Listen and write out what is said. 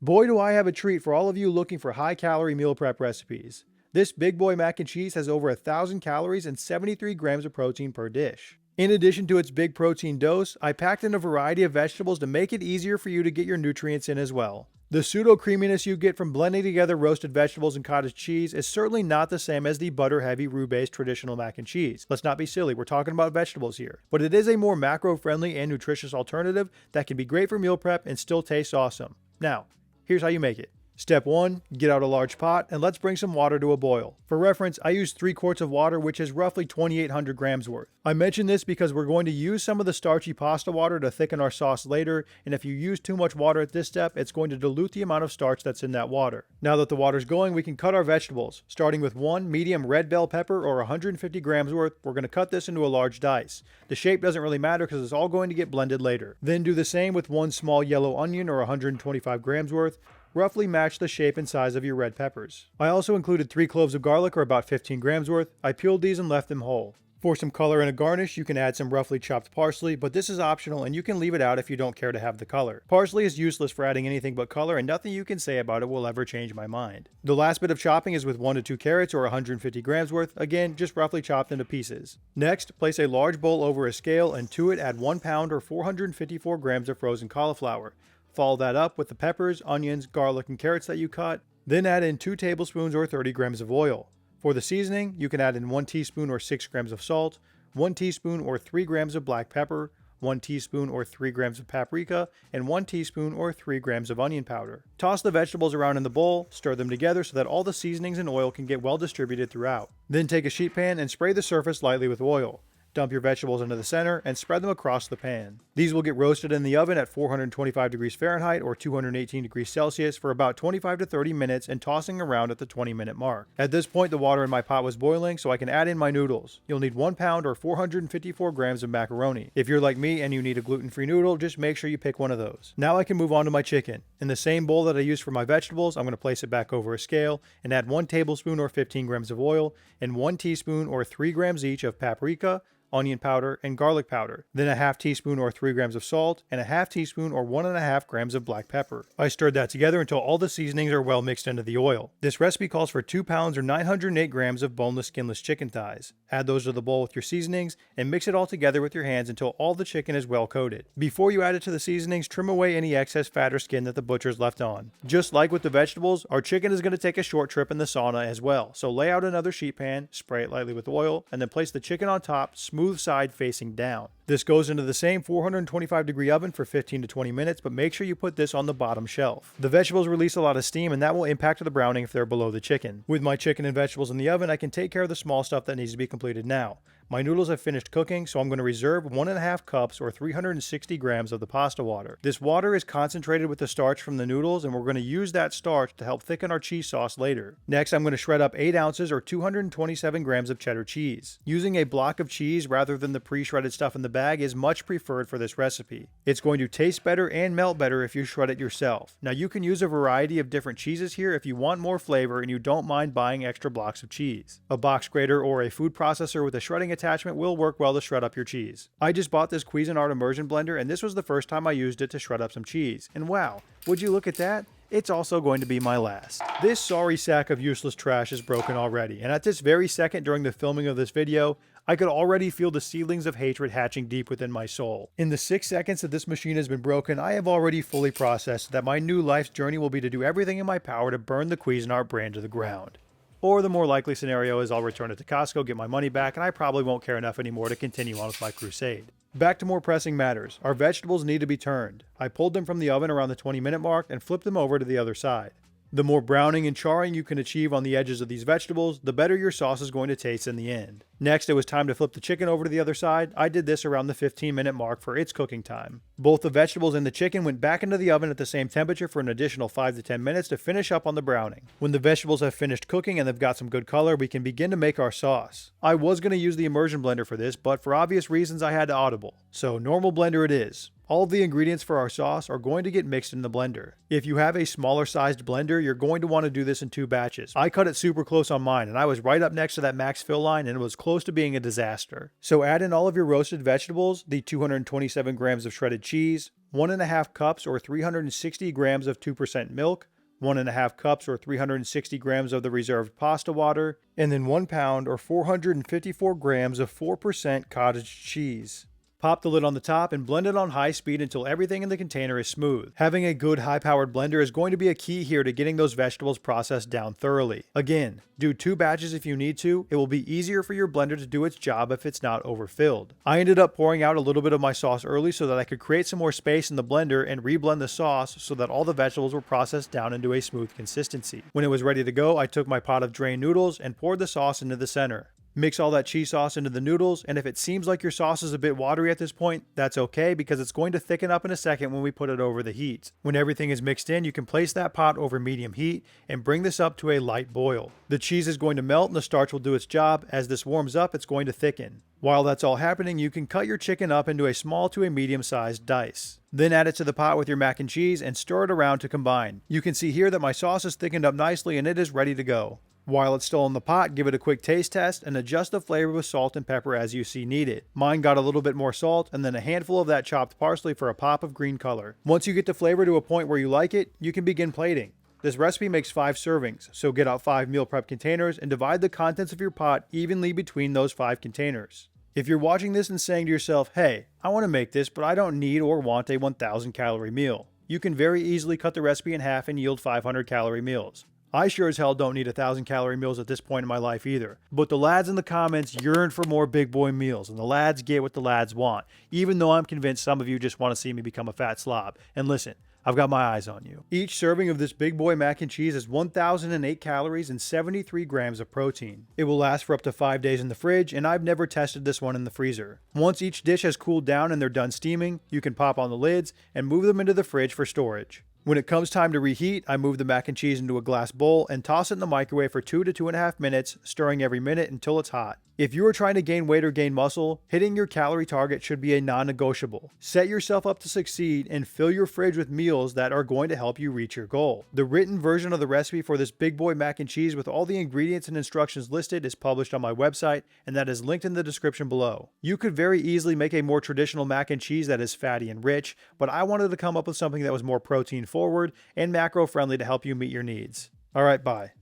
Boy, do I have a treat for all of you looking for high-calorie meal prep recipes. This big boy mac and cheese has over 1,000 calories and 73 grams of protein per dish. In addition to its big protein dose, I packed in a variety of vegetables to make it easier for you to get your nutrients in as well. The pseudo-creaminess you get from blending together roasted vegetables and cottage cheese is certainly not the same as the butter-heavy roux-based traditional mac and cheese. Let's not be silly, we're talking about vegetables here. But it is a more macro-friendly and nutritious alternative that can be great for meal prep and still tastes awesome. Now, here's how you make it. Step 1. Get out a large pot and let's bring some water to a boil. For reference, I used 3 quarts of water, which is roughly 2,800 grams worth. I mention this because we're going to use some of the starchy pasta water to thicken our sauce later, and if you use too much water at this step, it's going to dilute the amount of starch that's in that water. Now that the water's going, we can cut our vegetables. Starting with 1 medium red bell pepper or 150 grams worth, we're going to cut this into a large dice. The shape doesn't really matter because it's all going to get blended later. Then do the same with 1 small yellow onion or 125 grams worth. Roughly match the shape and size of your red peppers. I also included 3 cloves of garlic or about 15 grams worth. I peeled these and left them whole. For some color and a garnish, you can add some roughly chopped parsley, but this is optional and you can leave it out if you don't care to have the color. Parsley is useless for adding anything but color, and nothing you can say about it will ever change my mind. The last bit of chopping is with 1 to 2 carrots or 150 grams worth, again just roughly chopped into pieces. Next, place a large bowl over a scale and to it add 1 pound or 454 grams of frozen cauliflower. Follow that up with the peppers, onions, garlic, and carrots that you cut. Then add in 2 tablespoons or 30 grams of oil. For the seasoning, you can add in 1 teaspoon or 6 grams of salt, 1 teaspoon or 3 grams of black pepper, 1 teaspoon or 3 grams of paprika, and 1 teaspoon or 3 grams of onion powder. Toss the vegetables around in the bowl, stir them together so that all the seasonings and oil can get well distributed throughout. Then take a sheet pan and spray the surface lightly with oil. Dump your vegetables into the center and spread them across the pan. These will get roasted in the oven at 425 degrees Fahrenheit or 218 degrees Celsius for about 25 to 30 minutes and tossing around at the 20-minute mark. At this point, the water in my pot was boiling, so I can add in my noodles. You'll need 1 pound or 454 grams of macaroni. If you're like me and you need a gluten-free noodle, just make sure you pick one of those. Now I can move on to my chicken. In the same bowl that I used for my vegetables, I'm going to place it back over a scale and add 1 tablespoon or 15 grams of oil and 1 teaspoon or 3 grams each of paprika, onion powder, and garlic powder, then a half teaspoon or 3 grams of salt, and a half teaspoon or 1.5 grams of black pepper. I stirred that together until all the seasonings are well mixed into the oil. This recipe calls for 2 pounds or 908 grams of boneless, skinless chicken thighs. Add those to the bowl with your seasonings and mix it all together with your hands until all the chicken is well coated. Before you add it to the seasonings, trim away any excess fat or skin that the butcher's left on. Just like with the vegetables, our chicken is going to take a short trip in the sauna as well, so lay out another sheet pan, spray it lightly with oil, and then place the chicken on top, smooth side facing down. This goes into the same 425 degree oven for 15 to 20 minutes, but make sure you put this on the bottom shelf. The vegetables release a lot of steam and that will impact the browning if they're below the chicken. With my chicken and vegetables in the oven, I can take care of the small stuff that needs to be completed now. My noodles have finished cooking, so I'm going to reserve 1.5 cups or 360 grams of the pasta water. This water is concentrated with the starch from the noodles, and we're going to use that starch to help thicken our cheese sauce later. Next, I'm going to shred up 8 ounces or 227 grams of cheddar cheese. Using a block of cheese rather than the pre-shredded stuff in the bag is much preferred for this recipe. It's going to taste better and melt better if you shred it yourself. Now you can use a variety of different cheeses here if you want more flavor and you don't mind buying extra blocks of cheese. A box grater or a food processor with a shredding attachment will work well to shred up your cheese. I just bought this Cuisinart immersion blender and this was the first time I used it to shred up some cheese. And wow, would you look at that? It's also going to be my last. This sorry sack of useless trash is broken already, and at this very second during the filming of this video, I could already feel the seedlings of hatred hatching deep within my soul. In the 6 seconds that this machine has been broken, I have already fully processed that my new life's journey will be to do everything in my power to burn the Cuisinart brand to the ground. Or the more likely scenario is I'll return it to Costco, get my money back, and I probably won't care enough anymore to continue on with my crusade. Back to more pressing matters. Our vegetables need to be turned. I pulled them from the oven around the 20-minute mark and flipped them over to the other side. The more browning and charring you can achieve on the edges of these vegetables, the better your sauce is going to taste in the end. Next, it was time to flip the chicken over to the other side. I did this around the 15-minute mark for its cooking time. Both the vegetables and the chicken went back into the oven at the same temperature for an additional 5 to 10 minutes to finish up on the browning. When the vegetables have finished cooking and they've got some good color, we can begin to make our sauce. I was going to use the immersion blender for this, but for obvious reasons I had to audible. So normal blender it is. All of the ingredients for our sauce are going to get mixed in the blender. If you have a smaller sized blender, you're going to want to do this in 2 batches. I cut it super close on mine and I was right up next to that max fill line and it was close to being a disaster. So add in all of your roasted vegetables, the 227 grams of shredded cheese, 1.5 cups or 360 grams of 2% milk, 1.5 cups or 360 grams of the reserved pasta water, and then 1 pound or 454 grams of 4% cottage cheese. Pop the lid on the top and blend it on high speed until everything in the container is smooth. Having a good high-powered blender is going to be a key here to getting those vegetables processed down thoroughly. Again, do 2 batches if you need to. It will be easier for your blender to do its job if it's not overfilled. I ended up pouring out a little bit of my sauce early so that I could create some more space in the blender and reblend the sauce so that all the vegetables were processed down into a smooth consistency. When it was ready to go, I took my pot of drained noodles and poured the sauce into the center. Mix all that cheese sauce into the noodles, and if it seems like your sauce is a bit watery at this point, that's okay because it's going to thicken up in a second when we put it over the heat. When everything is mixed in, you can place that pot over medium heat and bring this up to a light boil. The cheese is going to melt and the starch will do its job. As this warms up, it's going to thicken. While that's all happening, you can cut your chicken up into a small to a medium-sized dice. Then add it to the pot with your mac and cheese and stir it around to combine. You can see here that my sauce is thickened up nicely and it is ready to go. While it's still in the pot, give it a quick taste test and adjust the flavor with salt and pepper as you see needed. Mine got a little bit more salt and then a handful of that chopped parsley for a pop of green color. Once you get the flavor to a point where you like it, you can begin plating. This recipe makes 5 servings, so get out 5 meal prep containers and divide the contents of your pot evenly between those 5 containers. If you're watching this and saying to yourself, hey, I want to make this, but I don't need or want a 1,000 calorie meal, you can very easily cut the recipe in half and yield 500 calorie meals. I sure as hell don't need 1,000 calorie meals at this point in my life either. But the lads in the comments yearn for more big boy meals, and the lads get what the lads want, even though I'm convinced some of you just want to see me become a fat slob. And listen, I've got my eyes on you. Each serving of this big boy mac and cheese is 1,008 calories and 73 grams of protein. It will last for up to 5 days in the fridge, and I've never tested this one in the freezer. Once each dish has cooled down and they're done steaming, you can pop on the lids and move them into the fridge for storage. When it comes time to reheat, I move the mac and cheese into a glass bowl and toss it in the microwave for 2 to 2.5 minutes, stirring every minute until it's hot. If you are trying to gain weight or gain muscle, hitting your calorie target should be a non-negotiable. Set yourself up to succeed and fill your fridge with meals that are going to help you reach your goal. The written version of the recipe for this big boy mac and cheese with all the ingredients and instructions listed is published on my website, and that is linked in the description below. You could very easily make a more traditional mac and cheese that is fatty and rich, but I wanted to come up with something that was more protein forward and macro friendly to help you meet your needs. Alright, bye.